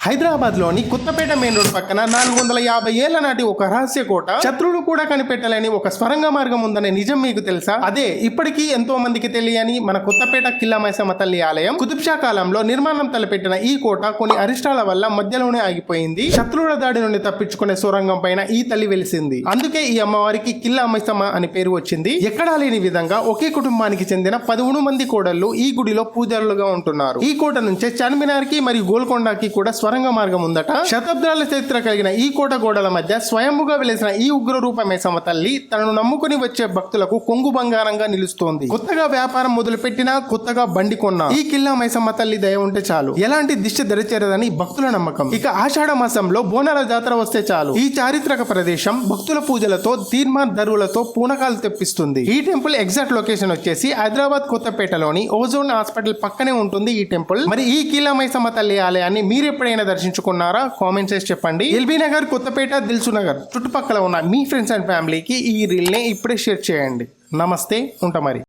హైదరాబాద్ లోని Kothapeta main road పక్కన 450 ఏళ్ల నాటి ఒక రహస్య కోట, శత్రువులు కూడా కనిపెట్టలేని ఒక స్వరంగ మార్గం ఉందనే నిజం మీకు తెలుసా? అదే ఇప్పటికీ ఎంతో మందికి తెలియని మన కొత్తపేట కిల్లా మైసమ్మ తల్లి ఆలయం. కుతుబ్ షా కాలంలో నిర్మాణం తలపెట్టిన ఈ కోట కొన్ని అరిష్టాల వల్ల మధ్యలోనే ఆగిపోయింది. శత్రువుల దాడి నుండి తప్పించుకునే సొరంగం పైన ఈ తల్లి వెలిసింది. అందుకే ఈ అమ్మవారికి కిల్లా మైసమ్మ అని పేరు వచ్చింది. ఎక్కడా లేని విధంగా ఒకే కుటుంబానికి చెందిన 13 మంది కోడళ్లు ఈ గుడిలో పూజారులుగా ఉంటున్నారు. ఈ కోట నుంచే చార్మినార్ కి మరియు గోల్కొండకి కూడా స్వరంగ మార్గం ఉందట. శతాబ్దాల చరిత్ర కలిగిన ఈ కోట గోడల మధ్య స్వయంభుగా వెలిసిన ఈ ఉగ్ర రూప మైసమ్మ తల్లి తనను నమ్ముకుని వచ్చే భక్తులకు కొంగు బంగారంగా నిలుస్తోంది. కొత్తగా వ్యాపారం మొదలు పెట్టినా, కొత్తగా బండి కొన్నా ఈ కిల్లా మైసమ్మ తల్లి దయ ఉంటే చాలు, ఎలాంటి దిష్టి దరిచేరదని భక్తుల నమ్మకం. ఇక ఆషాఢ మాసంలో బోనాల జాతర వస్తే చాలు ఈ చారిత్రక ప్రదేశం భక్తుల పూజలతో, తీర్మార్ దరువులతో పూనకాలు తెప్పిస్తుంది. ఈ టెంపుల్ ఎగ్జాక్ట్ లొకేషన్ వచ్చేసి హైదరాబాద్ కొత్తపేటలోని ఓజోన్ హాస్పిటల్ పక్కనే ఉంటుంది ఈ టెంపుల్. మరి ఈ కిల్లా మైసమ్మ తల్లి ఆలయాన్ని మీరు ఎప్పుడైనా దర్శించుకున్నారా? కామెంట్ చేసి చెప్పండి. ఎల్బీ నగర్, కొత్తపేట, దిల్సు నగర్ చుట్టుపక్కల ఉన్న మీ ఫ్రెండ్స్ అండ్ ఫ్యామిలీకి ఈ రీల్ ని ఇప్పుడే షేర్ చేయండి. నమస్తే, ఉంటా మరి.